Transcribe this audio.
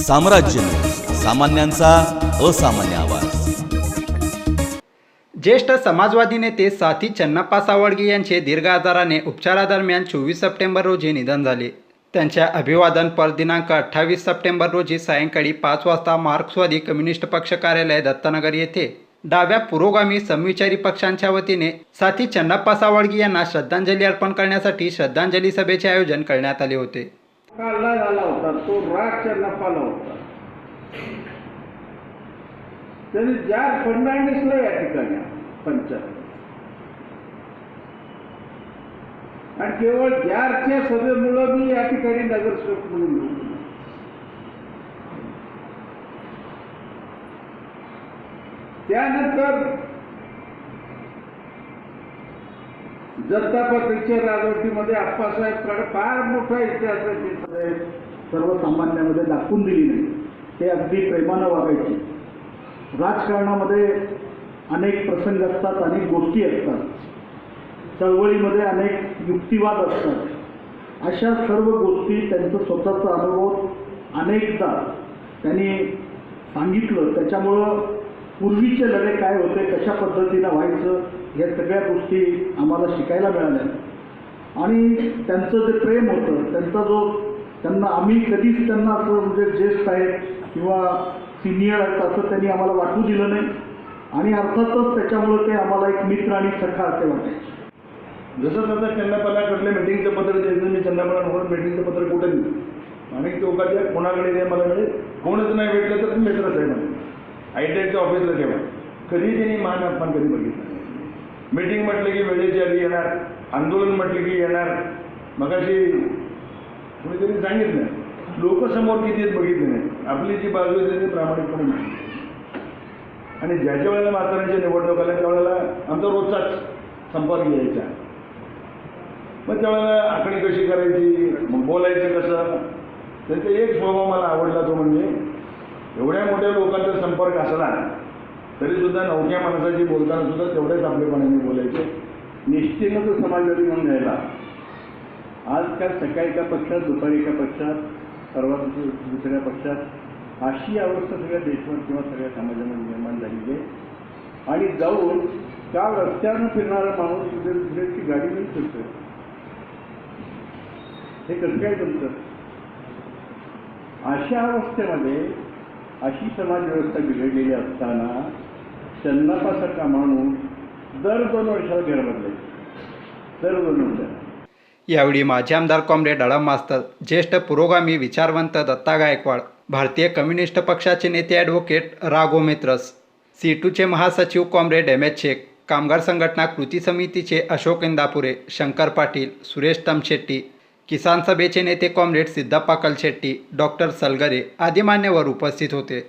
साम्राज्य न्यूज, सामान्यांचा असामान्य आवाज। ज्येष्ठ समाजवादी नेते साथी चन्नप्पा सावळगी यांचे दीर्घ आजाराने उपचारादरम्यान 24 सप्टेंबर रोजी निधन झाले। त्यांच्या अभिवादनपर दिनांक 28 सप्टेंबर रोजी सायंकाळी 5 वाजता मार्क्सवादी कम्युनिस्ट पक्ष कार्यालय दत्तनगर येथे डाव्या पुरोगामी समविचारी पक्षांच्या वतीने साथी चन्नप्पा सावळगी यांना श्रद्धांजली अर्पण करण्यासाठी श्रद्धांजली सभेचे आयोजन करण्यात आले होते। काढला झाला होता तो राग चन्नप्पाला होता। त्यांनी जॉर्ज फर्नांडिसला या ठिकाणी पंचायत आणि केवळ जॉर्जच्या सभेमुळे मी या ठिकाणी नगरसेवक म्हणून निवडलो। त्यानंतर जनता पक्षाच्या राजवटीमध्ये आप्पासाहेब फार मोठा इतिहास आहे, सर्वसामान्यांमध्ये दाखवून दिली नाही। ते अगदी प्रेमानं वागायचे। राजकारणामध्ये अनेक प्रसंग असतात, अनेक गोष्टी असतात, चळवळीमध्ये अनेक युक्तिवाद असतात। अशा सर्व गोष्टी त्यांचा स्वतःचा अनुभव अनेकदा त्यांनी सांगितलं। त्याच्यामुळं पूर्वीचे लढे काय होते, कशा पद्धतीनं व्हायचं, या सगळ्या गोष्टी आम्हाला शिकायला मिळाल्या। आणि त्यांचं जे प्रेम होतं, त्यांना आम्ही कधीच त्यांना असं म्हणजे ज्येष्ठ आहेत किंवा सिनियर आहेत असं त्यांनी आम्हाला वाटू दिलं नाही। आणि अर्थातच त्याच्यामुळे ते आम्हाला एक मित्र आणि सखा असे वाटायचे। जसं तसं चन्नप्पाकडले मिटिंगचं पत्र द्यायचं, मी चन्नप्पाला मिटिंगचं पत्र कुठे दिलं आणि चौकाच्या कोणाकडे नाही, मला म्हणजे कोणच नाही भेटलं तर मित्रच आहे मला ITIच्या ऑफिसला ठेवा। कधी त्यांनी मान अपमान कधी बघितलं नाही। मीटिंग म्हटलं की वेळेच्या आधी येणार, आंदोलन म्हटलं की येणार। मगाशी कुणीतरी सांगितलं लोकसमोर किती बघितले नाही, आपली जी बाजू आहे ती प्रामाणिकपणे नाही। आणि ज्याच्या वेळेला म्हाताऱ्यांच्या निवडणूक आल्या त्यावेळेला आमचा रोजचाच संपर्क यायचा। मग त्यावेळेला आखणी कशी करायची, मग बोलायचं कसं, त्याचा एक स्वभाव मला आवडला, तो म्हणजे एवढ्या मोठ्या लोकांचा संपर्क असला तरीसुद्धा नवख्या माणसाची बोलताना सुद्धा तेवढ्याच आपलेपणाने बोलायचे। निष्ठेनं तो समाजवादी म्हणून घ्यायला। आजकाल सकाळी एका पक्षात, दुपारी एका पक्षात, परवा दुसऱ्या पक्षात, अशी अवस्था सगळ्या देशभर किंवा सगळ्या समाजामध्ये निर्माण झालेली आहे। आणि जाऊन त्या रस्त्यानं फिरणारा माणूस दुसऱ्याची गाडी नाही फिरतोय, हे कसं काय जमतं? अशा अवस्थेमध्ये अशी समाज व्यवस्था बिघडलेली असताना चन्नप्पासारखा माणूस दर 2 वर्षाला घर बदलायचा, दर 2 वर्षाला। यावेळी माजी आमदार कॉम्रेड अळम मास्तर, ज्येष्ठ पुरोगामी विचारवंत दत्ता गायकवाड, भारतीय कम्युनिस्ट पक्षाचे नेते ॲडव्होकेट राघव मेत्रस, C2चे महासचिव कॉम्रेड MS शेख, कामगार संघटना कृती समितीचे अशोक इंदापुरे, शंकर पाटील, सुरेश तमशेट्टी, किसान सभेचे नेते कॉम्रेड सिद्धप्पा कलशेट्टी, डॉक्टर सलगरे आदी मान्यवर उपस्थित होते।